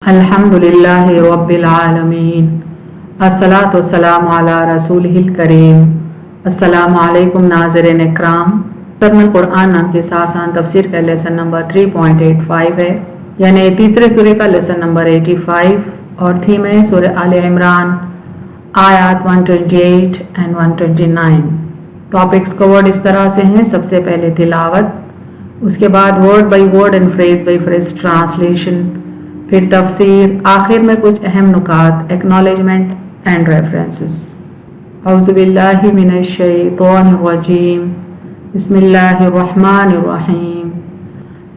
अल्हम्दुलिल्लाहि रब्बिल आलमीन अस्सलातु वस्सलामु अला रसूलिहिल करीम। अस्सलामु अलैकुम नाज़रीन इकराम। तरजुमा कुरान नाम के आसान तफसीर का लेसन नंबर 3.85 है, यानी तीसरे सूरे का लेसन नंबर 85 और थीम है सूरह आले इमरान आयात 128 एंड 129। टॉपिक्स कवर्ड इस तरह से हैं: सबसे पहले तिलावत, उसके बाद word by word and phrase by phrase translation, फिर तफसीर, आखिर में कुछ अहम नुकात, एक्नॉलेजमेंट एंड रेफरेंसेस। औज़ु बिल्लाहि मिनश शैतानिर रजीम, बिस्मिल्लाहिर्रहमानिर रहीम।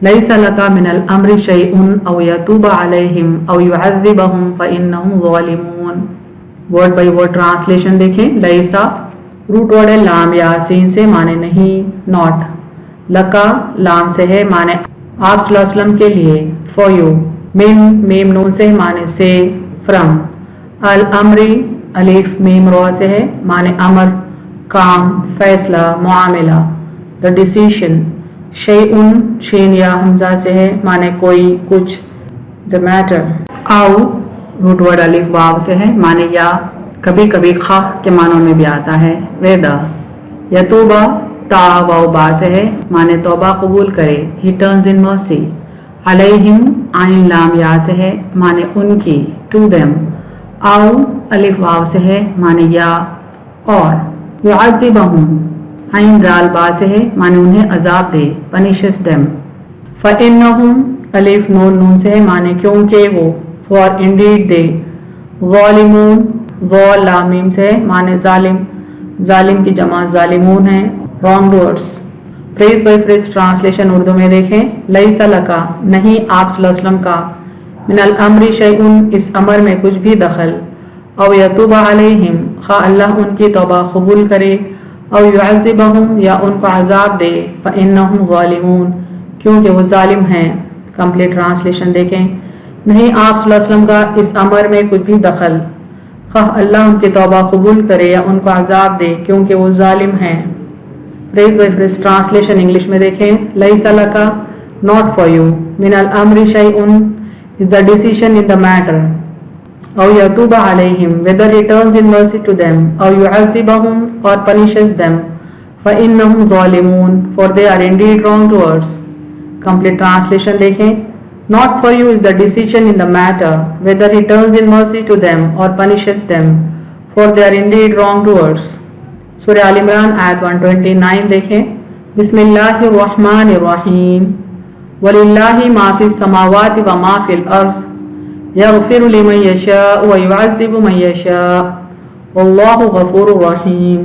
लैसा लका मिनल अम्रि शैउन औ यतूब अलैहिम औ युअज़्ज़िबहुम फ़इन्नहुम ज़ालिमून। वर्ड बाई वर्ड ट्रांसलेशन देखें। लैसा रूट वर्ड है लाम या सीन से, माने नहीं, नॉट। लका लाम से है, माने आप सल्लल्लाहु अलैहि वसल्लम के लिए, फॉर यू। मिन मीम नून से, माने से, फ्रॉम। अल अमरी अलिफ मीम रो से है, माने अमर, काम, फैसला, मुआमला, द डिसीशन। शैउन शीन या हमजा से है, माने कोई, कुछ, द मैटर। आओ रूट वर्ड अलिफ वाव से है, माने या, कभी कभी खा के मानों में भी आता है, वेदा। यतूबा ता वाव बा से है, माने तौबा कबूल करे, ही टर्न्स इन मर्सी। अलैहिम आइन लाम या से है, माने उनकी, टू देम। आओ अलिफ वाव से है, माने या, और। युअज़्ज़िबहुम आइन दाल बा से है, माने उन्हें अजाब दे, पनिशेस देम। फ़इन्नहुम अलिफ नून नून से है, माने क्योंकि वो, फॉर इंडीड दे। ज़ालिमून ज़ाल लाम मीम से है, माने जालिम, जालिम की जमा ज़ालिमून है, wrongdoers. Phrase by phrase translation Urdu में देखें। लैसा लका नहीं आप सल्लल्लाहु अलैहि वसल्लम का, मिनल अम्रि शैउन इस अमर में कुछ भी दखल, औ यतूब अलैहिम खा अल्लाह उनकी तौबा कबूल करे, औ युअज़्ज़िबहुम या उनको अजाब दे, फ़इन्नहुम ज़ालिमून क्योंकि वो जालिम हैं। कंप्लीट ट्रांसलेशन देखें। नहीं आप सल्लल्लाहु अलैहि वसल्लम का इस अमर में कुछ भी दखल, खा अल्लाह उनकी तौबा कबूल करे या उनको अजाब दे क्योंकि वो जालिम हैं। Phrase by phrase translation English में देखें। लैसा लका नॉट फॉर यू, मिनल अम्रि शैउन is the decision in the matter, औ यतूब अलैहिम whether he turns in mercy to them, औ युअज़्ज़िबहुम और पनिशेस देम, फ़इन्नहुम ज़ालिमून for they are indeed wrong doers. Complete translation देखें। Not for you is the decision in the matter, whether he turns in mercy to them और punishes them, for they are indeed wrong doors. सूरह आल इमरान आयत 129 देखें। बिस्मिल्लाहिर्रहमानिर्रहीम। वलिल्लाहि मा फिस समावाति व मा फिल अर्ज़ यग़फ़िरु लिमन यशाअ व युअज़्ज़िबु मन यशाअ वल्लाहु गफ़ूरुर रहीम।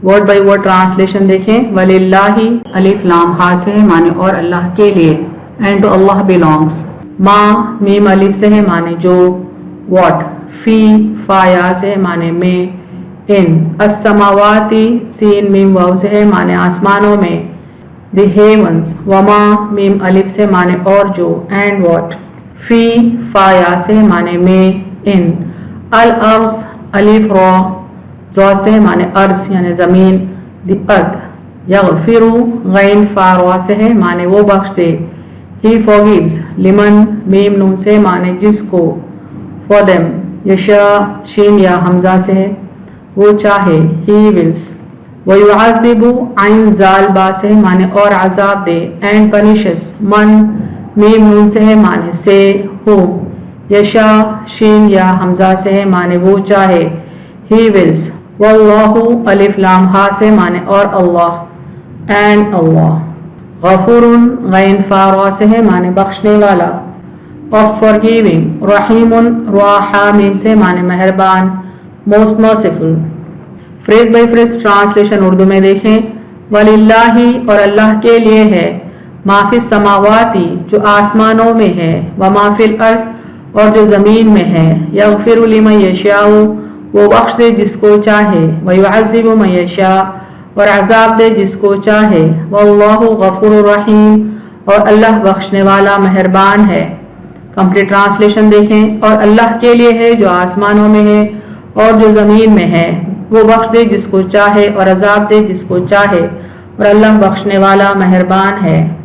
वर्ड बाई वर्ड ट्रांसलेशन देखें। वलिल्लाहि अलिफ लाम हा से है, माने और अल्लाह के लिए, एंड टू अल्लाह बिलोंग्स। मा मीम अलिफ से है, माने जो, व्हाट। फी फा या से है, माने में, इन। अस्समावाती सीन मीम वाव से है, माने आसमानों में, द हेवंस। वमा मीम अलिफ से, माने और जो, एंड व्हाट। फी फा या से, माने में, इन। अल अर्ज़ अलिफ रो ज़ॉ से, माने अर्ज़ यानी ज़मीन, द अर्थ। यग़फ़िरु गैन फा रो से है, माने वो बख्श दे, ही फॉरगिव्स। लिमन मीम नून से, माने जिसको, फॉर देम। यशा शीन या हमजा से है, वो चाहे, ही विल्स। व युअज़्ज़िबु आइन जाल बा से, माने और अजाब दे, एंड पनिशेस। मन मीम नून से है, माने से, हो। यशा शीन या हमजा से है, माने वो चाहे, ही विल्स। वल्लाहु अलिफ लाम हा से, माने और अल्लाह, एंड अल्लाह। गफूरुन गैन फा रा से है, माने बख्शने वाला, ऑफ फॉरगिविंग। रहीमुन रा हा मीम से, माने मेहरबान, most merciful. Phrase by phrase translation Urdu में देखें। वलिल्लाही और अल्लाह के लिए है, माफिस समावाती जो आसमानों में है, व माफिल अर्ज़ और जो ज़मीन में है, यग़फ़िरु लिमन यशाअ वो बख्श दे जिसको चाहे, व युअज़्ज़िबु मन यशाअ और अजाब दे जिसको चाहे, वल्लाहु गफ़ूरुर रहीम और अल्लाह बख्शने वाला मेहरबान है। कंप्लीट ट्रांसलेशन देखें। और अल्लाह के लिए है जो आसमानों में है और जो ज़मीन में है, वो बख्श दे जिसको चाहे और अजाब दे जिसको चाहे, और अल्लाह बख्शने वाला मेहरबान है।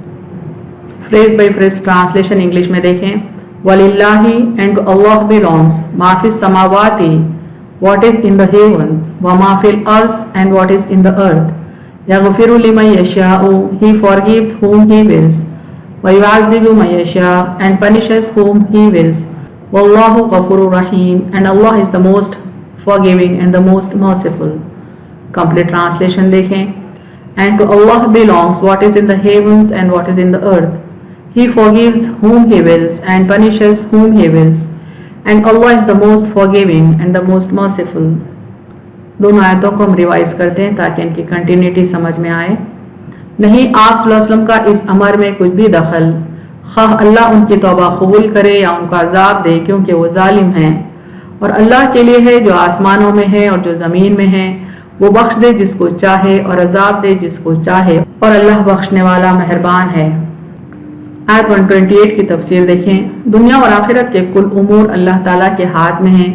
Phrase by phrase translation English में देखें। Walillahi, and to Allah belongs, ma fis samawati, what is in the heavens, wa ma fil earth, and what is in the earth. Yaghfiru liman yasha'u, he forgives whom he wills. Wa yu'azzibu man yasha', and punishes whom he wills. Wallahu ghafurur rahim, and Allah is the most forgiving and the most merciful. Complete translation देखें. And to Allah belongs what is in the heavens and what is in the earth. He forgives whom he wills and punishes whom he wills. And Allah is the most forgiving and the most merciful. दोनों आयतों को हम revise करते हैं ताकि इनकी continuity समझ में आए. नहीं आप सल्लल्लाहु अलैहि वसल्लम का इस अमर में कुछ भी दखल, खाह अल्लाह उनकी तौबा कबूल करे या उनको अजाब दे, क्योंकि वो जालिम हैं. और अल्लाह के लिए है जो आसमानों में है और जो ज़मीन में है, वो बख्श दे जिसको चाहे और अजाब दे जिसको चाहे, और अल्लाह बख्शने वाला मेहरबान है. आयत 128 की तफसीर देखें. दुनिया और आखिरत के कुल उमूर अल्लाह ताला के हाथ में हैं.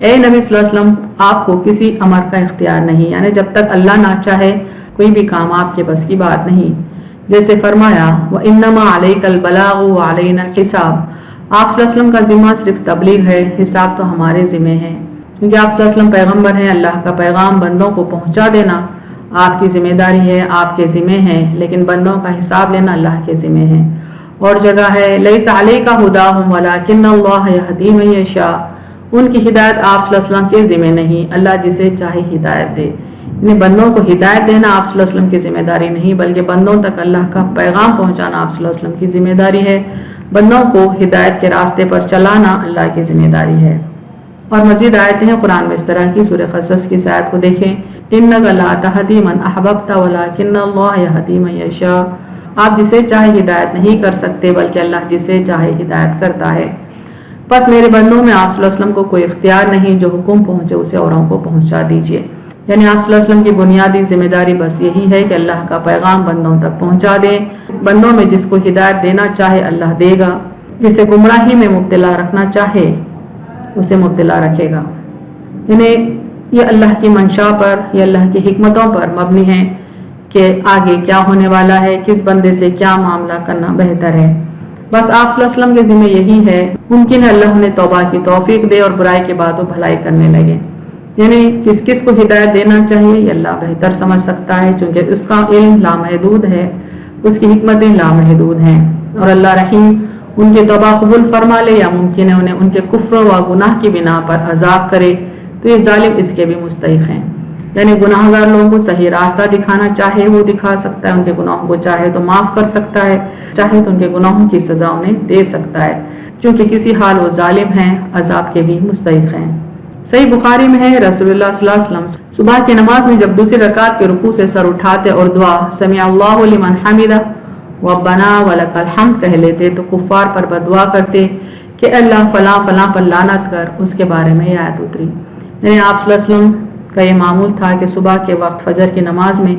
ए नबी सल्लल्लाहु अलैहि वसल्लम, आपको किसी अमर का इख्तियार नहीं, यानी जब तक अल्लाह ना चाहे कोई भी काम आपके बस की बात नहीं. जैसे फरमाया व इन्नमा अलैकल बलागु व अलैना हिसाब, आप सल्लल्लाहु अलैहि वसल्लम का जिम्मा सिर्फ तबलीग है, हिसाब तो हमारे जिम्मे है. क्योंकि आप सल्लल्लाहु अलैहि वसल्लम पैगम्बर हैं, अल्लाह का पैगाम बंदों को पहुंचा देना आपकी जिम्मेदारी है, आपके ज़िम्मे है, लेकिन बंदों का हिसाब लेना अल्लाह के ज़िम्मे है. और जगह है लैसा अलैका हुदाहुम वलाकिन्नल्लाह यहदी मन यशा, उनकी हिदायत आप सल्लल्लाहु अलैहि वसल्लम के ज़िम्मे नहीं, अल्लाह जिसे चाहे हिदायत दे. यानी बंदों को हिदायत देना आप सल्लल्लाहु अलैहि वसल्लम की जिम्मेदारी नहीं, बल्कि बंदों तक अल्लाह का पैगाम पहुंचाना आप सल्लल्लाहु अलैहि वसल्लम की जिम्मेदारी है. बंदों को हिदायत के रास्ते पर चलाना अल्लाह की जिम्मेदारी है. और मजीद आयतें हैं कुरान में इस तरह की. सूरह क़सस की आयत को देखें. इन्नका ला तहदी मन अहबब्ता वलाकिन्नल्लाह यहदी मन यशा, आप जिसे चाहे हिदायत नहीं कर सकते बल्कि अल्लाह जिसे चाहे हिदायत करता है. बस मेरे बंदों में आप सल्लल्लाहु अलैहि वसल्लम को कोई इख्तियार नहीं, जो हुक्म पहुंचे उसे औरों को पहुंचा दीजिए. यानी आप सल्लल्लाहु अलैहि वसल्लम की बुनियादी जिम्मेदारी बस यही है कि अल्लाह का पैगाम बंदों तक पहुंचा दें. बंदों में जिसको हिदायत देना चाहे अल्लाह देगा, जिसे गुमराही में मुब्तला रखना चाहे उसे मुब्तला रखेगा. यानी ये अल्लाह की मंशा पर, ये अल्लाह की हिकमतों पर मबनी है कि आगे क्या होने वाला है, किस बंदे से क्या मामला करना बेहतर है. बस आप सल्लल्लाहु अलैहि वसल्लम के ज़िम्मे यही है. मुमकिन है अल्लाह उन्हें तौबा की तौफीक दे और बुराई के बाद वो भलाई करने लगे. यानी किस किस को हिदायत देना चाहिए ये अल्लाह बेहतर समझ सकता है, क्योंकि उसका इल्म लामहदूद है, उसकी हिकमतें लामहदूद हैं. और अल्लाह रहीम उनके तौबा कबूल फरमा ले, या मुमकिन है उन्हें उनके कुफ्र व गुनाह की बिना पर अजाब करे, तो ये जालिम इसके भी मुस्तहिक हैं. यानी गुनाहगार लोगों को सही रास्ता दिखाना चाहे वो दिखा सकता है, उनके गुनाहों को चाहे तो माफ़ कर सकता है, चाहे तो उनके गुनाहों की सज़ा उन्हें दे सकता है, क्योंकि किसी हाल वो जालिम हैं, अजाब के भी मुस्तहिक हैं. सही बुखारी में है रसूलुल्लाह सल्लल्लाहु अलैहि वसल्लम सुबह की नमाज में जब दूसरी रकात के रुकू से सर उठाते और दुआ समी अल्लाहु लिमन हमिदा रब्बना वलकल हम्द कह लेते, तो कुफ्फार पर बदुआ करते कि अल्लाह फलां फलां पर लानत कर. उसके बारे में यह आयत उतरी. यानी आप सल्लल्लाहु अलैहि वसल्लम का ये मामूल था कि सुबह के वक्त फजर की नमाज में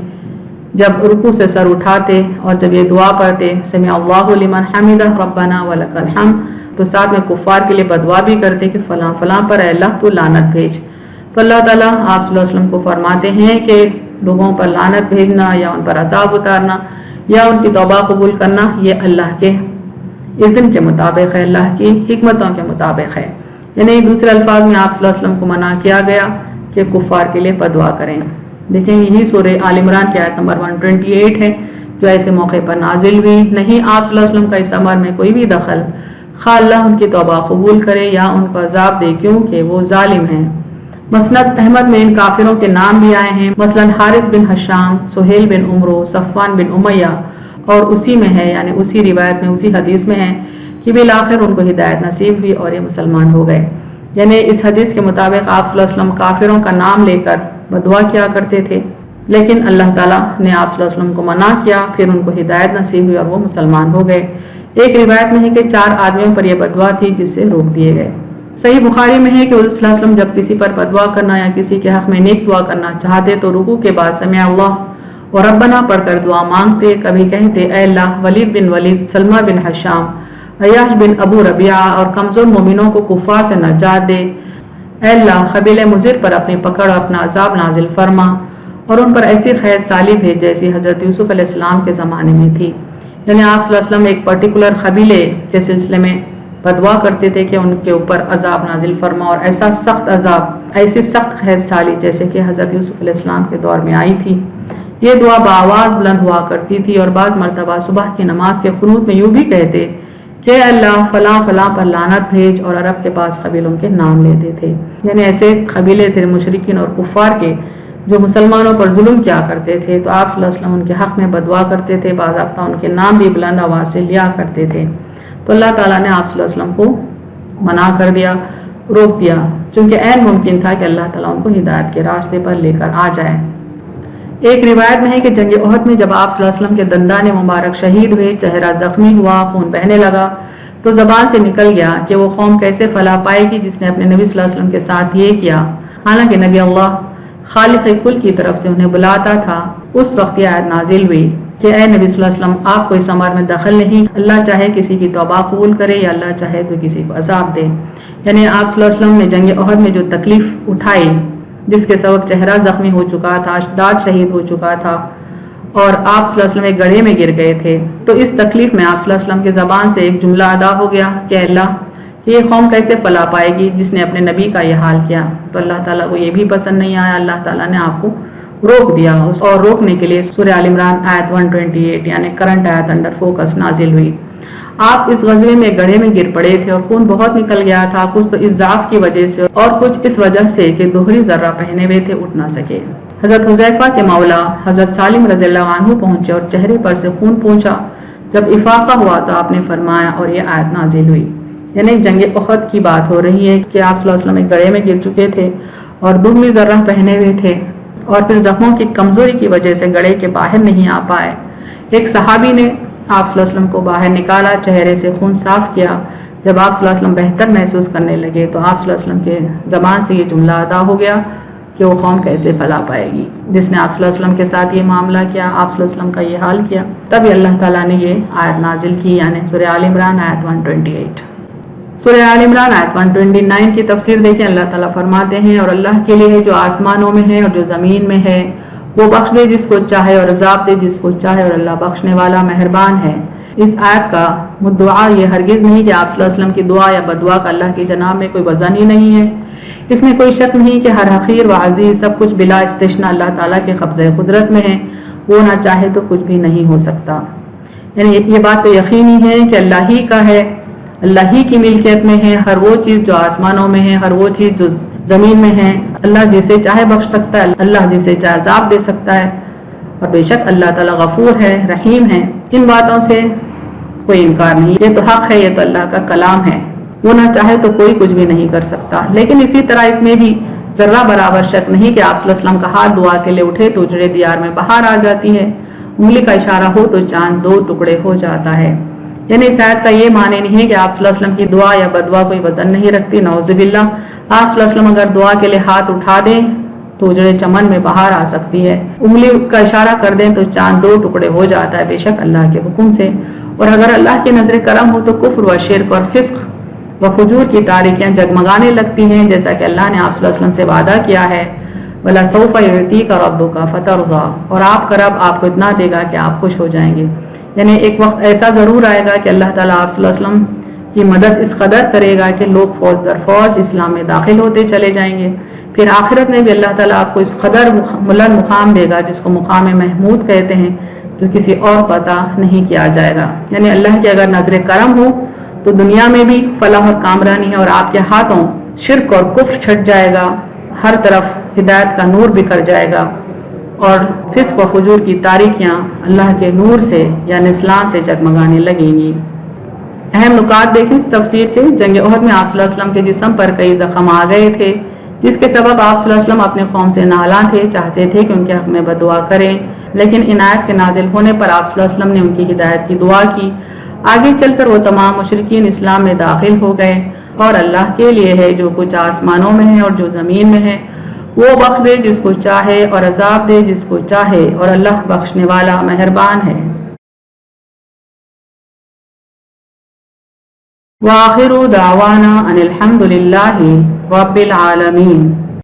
जब रुकू से सर उठाते और जब ये दुआ पढ़ते समी अल्लाहु लिमन हमिदा रब्बना वलकल हम्द, तो साथ में कुफ्फार के लिए बदुआ भी करते कि फलां फलां पर अल्लाह तो लानत भेज. तो अल्लाह ताला आप सल्लल्लाहु अलैहि वसल्लम को फरमाते हैं कि लोगों पर लानत भेजना या उन पर अजाब उतारना या उनकी तौबा कबूल करना ये अल्लाह के इज़्न के मुताबिक है, अल्लाह की हिकमतों के मुताबिक है. यानी दूसरे अल्फाज में आप सल्लल्लाहु अलैहि वसल्लम को मना किया गया कि कुफ्फार के लिए बदुआ करें. देखें यही सूरह आल इमरान की आयत नंबर 128 है जो ऐसे मौके पर नाजिल हुई. नहीं आप सल्लल्लाहु अलैहि वसल्लम का इस अमर में कोई भी दखल, खा अल्लाह उनकी तौबा कबूल करे या उनको अजाब दे, क्योंकि वो जालिम हैं. मसनद अहमद में इन काफिरों के नाम भी आए हैं, मसलन हारिस बिन हशाम, सुहेल बिन उमरो, सफ़वान बिन उमैया. और उसी में है, यानी उसी रिवायत में, उसी हदीस में है कि बिल आखिर उनको हिदायत नसीब हुई और ये मुसलमान हो गए. यानी इस हदीस के मुताबिक आप सल्लल्लाहु अलैहि वसल्लम काफिरों का नाम लेकर बदुआ किया करते थे, लेकिन अल्लाह ताला ने आप सल्लल्लाहु अलैहि वसल्लम को मना किया, फिर उनको हिदायत नसीब हुई और वो मुसलमान हो गए. एक रिवायत में है कि 4 आदमियों पर यह बदुआ थी जिससे रोक दिए गए. सही बुखारी में है कि हुज़ूर सल्लल्लाहु अलैहि वसल्लम जब किसी पर बदुआ करना या किसी के हक में नेक दुआ करना चाहते तो रुकू के बाद समी अल्लाह और रब्बना पढ़कर दुआ मांगते. कभी कहते ऐ अल्लाह वलीद बिन वलीद, सलमा बिन हशाम, अय्याश बिन अबू रबिया और कमजोर मोमिनों को कुफ्फार से नजात दे. ऐ अल्लाह कबीले मुज़िर पर अपनी पकड़ और अपना अजाब नाजिल फरमा और उन पर ऐसी खैर साली भेज जैसी हजरत यूसुफ अलैहिस्सलाम के ज़माने में थी. यानी आप सल्लल्लाहु अलैहि वसल्लम एक पर्टिकुलर कबीले के सिलसिले में بدعا کرتے تھے کہ ان کے اوپر عذاب نازل فرما، اور ایسا سخت عذاب، ایسی سخت قحط سالی جیسے کہ حضرت یوسف علیہ السلام کے دور میں آئی تھی۔ یہ دعا بآواز بلند ہوا کرتی تھی، اور بعض مرتبہ صبح کی نماز کے قنوت میں یوں بھی کہتے کہ اللہ فلاں فلاں پر لعنت بھیج، اور عرب کے پاس قبیلوں کے نام لیتے تھے، یعنی ایسے قبیلے تھے مشرکین اور کفار کے جو مسلمانوں پر ظلم کیا کرتے تھے، تو آپ صلی اللہ علیہ وسلم ان کے حق میں بدعا کرتے تھے، باضابطہ ان کے نام بھی بلند آواز سے لیا کرتے تھے۔ تو اللہ تعالیٰ نے آپ صلی اللہ علیہ وسلم کو منع کر دیا، روک دیا، چونکہ عین ممکن تھا کہ اللہ تعالیٰ ان کو ہدایت کے راستے پر لے کر آ جائے۔ ایک روایت میں ہے کہ جنگ احد میں جب آپ صلی اللہ علیہ وسلم کے دندان مبارک شہید ہوئے، چہرہ زخمی ہوا، خون بہنے لگا، تو زبان سے نکل گیا کہ وہ قوم کیسے فلاح پائے گی جس نے اپنے نبی صلی اللہ علیہ وسلم کے ساتھ یہ کیا، حالانکہ نبی اللہ خالق کل کی طرف سے انہیں بلاتا تھا۔ اس وقت یہ آیت نازل ہوئی کہ اے نبی صلی اللہ علیہ وسلم، آپ کو اس امر میں دخل نہیں، اللہ چاہے کسی کی توبہ قبول کرے یا اللہ چاہے تو کسی کو عذاب دے۔ یعنی آپ صلی اللہ علیہ وسلم نے جنگ احد میں جو تکلیف اٹھائی، جس کے سبب چہرہ زخمی ہو چکا تھا، دانت شہید ہو چکا تھا، اور آپ صلی اللہ علیہ وسلم ایک گڑھے میں گر گئے تھے، تو اس تکلیف میں آپ صلی اللہ علیہ وسلم کی زبان سے ایک جملہ ادا ہو گیا کہ اللہ یہ قوم کیسے فلاح پائے گی جس نے اپنے نبی کا یہ حال کیا۔ تو اللہ تعالیٰ کو یہ بھی پسند نہیں آیا، اللہ تعالیٰ نے آپ کو روک دیا، اور روکنے کے لیے سورہ آل عمران آیت 128 یعنی کرنٹ آیت انڈر فوکس نازل ہوئی۔ آپ اس غزوے میں گڑھے میں گر پڑے تھے اور خون بہت نکل گیا تھا، کچھ تو اس ضعف کی وجہ سے اور کچھ اس وجہ سے کہ دوہری ذرہ پہنے ہوئے تھے، اٹھ نہ سکے۔ حضرت حذیفہ کے مولا حضرت سالم رضی اللہ عنہ پہنچے اور چہرے پر سے خون پہنچا۔ جب افاقہ ہوا تو آپ نے فرمایا اور یہ آیت نازل ہوئی، یعنی جنگ احد کی بات ہو رہی ہے کہ آپ صلی اللہ علیہ وسلم ایک گڑھے میں گر چکے تھے اور دگنی ذرہ پہنے ہوئے تھے، اور پھر زخموں کی کمزوری کی وجہ سے گڑھے کے باہر نہیں آ پائے۔ ایک صحابی نے آپ صلی اللہ علیہ وسلم کو باہر نکالا، چہرے سے خون صاف کیا۔ جب آپ صلی اللہ علیہ وسلم بہتر محسوس کرنے لگے تو آپ صلی اللہ علیہ وسلم کے زبان سے یہ جملہ ادا ہو گیا کہ وہ قوم کیسے فلاح پائے گی جس نے آپ صلی اللہ علیہ وسلم کے ساتھ یہ معاملہ کیا، آپ صلی اللہ علیہ وسلم کا یہ حال کیا۔ تب اللہ تعالیٰ نے یہ آیت نازل کی، یعنی سورہ آل عمران آیت 128۔ سورہ آل عمران آیت 129 کی تفسیر دیکھیں، اللہ تعالیٰ فرماتے ہیں اور اللہ کے لیے جو آسمانوں میں ہے اور جو زمین میں ہے، وہ بخش دے جس کو چاہے اور عذاب دے جس کو چاہے، اور اللہ بخشنے والا مہربان ہے۔ اس آیت کا مدعا یہ ہرگز نہیں کہ آپ صلی اللہ علیہ وسلم کی دعا یا بدعا کا اللہ کی جناب میں کوئی وزن ہی نہیں ہے۔ اس میں کوئی شک نہیں کہ ہر حقیر و عزیز سب کچھ بلا استثنا اللہ تعالیٰ کے قبضہ قدرت میں ہے، وہ نہ چاہے تو کچھ بھی نہیں ہو سکتا۔ یعنی یہ بات تو یقینی ہے کہ اللہ ہی کا ہے، اللہ ہی کی ملکیت میں ہے ہر وہ چیز جو آسمانوں میں ہے، ہر وہ چیز جو زمین میں ہے۔ اللہ جسے چاہے بخش سکتا ہے، اللہ جسے چاہے عذاب دے سکتا ہے، اور بے شک اللہ تعالیٰ غفور ہے، رحیم ہے۔ ان باتوں سے کوئی انکار نہیں، یہ تو حق ہے، یہ تو اللہ کا کلام ہے، وہ نہ چاہے تو کوئی کچھ بھی نہیں کر سکتا۔ لیکن اسی طرح اس میں بھی ذرہ برابر شک نہیں کہ آپ صلی اللہ علیہ وسلم کا ہاتھ دعا کے لیے اٹھے تو اجڑے دیار میں بہار آ جاتی ہے، انگلی کا اشارہ ہو تو چاند دو ٹکڑے ہو جاتا ہے۔ یعنی اس آیت کا یہ معنی نہیں ہے کہ آپ صلی اللہ علیہ وسلم کی دعا یا بدعا کوئی وزن نہیں رکھتی، نعوذ باللہ۔ آپ صلی اللہ علیہ وسلم اگر دعا کے لیے ہاتھ اٹھا دیں تو اجڑے چمن میں بہار آ سکتی ہے، انگلی کا اشارہ کر دیں تو چاند دو ٹکڑے ہو جاتا ہے، بے شک اللہ کے حکم سے۔ اور اگر اللہ کی نظر کرم ہو تو کفر و شرک اور فسق و فجور کی تاریکیاں جگمگانے لگتی ہیں، جیسا کہ اللہ نے آپ صلی اللہ علیہ وسلم سے وعدہ کیا ہے، وَلَسَوْفَ يُعْطِيكَ رَبُّكَ فَتَرْضَىٰ، اور آپ کا رب آپ کو اتنا دے گا کہ آپ خوش ہو جائیں گے۔ یعنی ایک وقت ایسا ضرور آئے گا کہ اللہ تعالیٰ آپ صلی اللہ علیہ وسلم کی مدد اس قدر کرے گا کہ لوگ فوج در فوج اسلام میں داخل ہوتے چلے جائیں گے۔ پھر آخرت میں بھی اللہ تعالیٰ آپ کو اس قدر بلند مقام دے گا جس کو مقام محمود کہتے ہیں، جو کسی اور پتہ نہیں کیا جائے گا۔ یعنی اللہ کی اگر نظر کرم ہو تو دنیا میں بھی فلاح اور کامرانی ہے، اور آپ کے ہاتھوں شرک اور کفر چھٹ جائے گا، ہر طرف ہدایت کا نور بکھر جائے گا، اور فسق و فجور کی تاریکیاں اللہ کے نور سے یعنی اسلام سے جگمگانے لگیں گی۔ اہم نکات دیکھیں اس تفسیر کے۔ جنگ احد میں آپ صلی اللہ علیہ وسلم کے جسم پر کئی زخم آ گئے تھے، جس کے سبب آپ صلی اللہ علیہ وسلم اپنے قوم سے نالاں تھے، چاہتے تھے کہ ان کے حق میں بدعا کریں، لیکن عنایت کے نازل ہونے پر آپ صلی اللہ علیہ وسلم نے ان کی ہدایت کی دعا کی۔ آگے چل کر وہ تمام مشرکین اسلام میں داخل ہو گئے، اور اللہ کے لیے ہے جو کچھ آسمانوں میں ہے اور جو زمین میں ہے، وہ بخش دے جس کو چاہے اور عذاب دے جس کو چاہے، اور اللہ بخشنے والا مہربان ہے۔ وآخر دعوانا ان الحمد للہ رب العالمین۔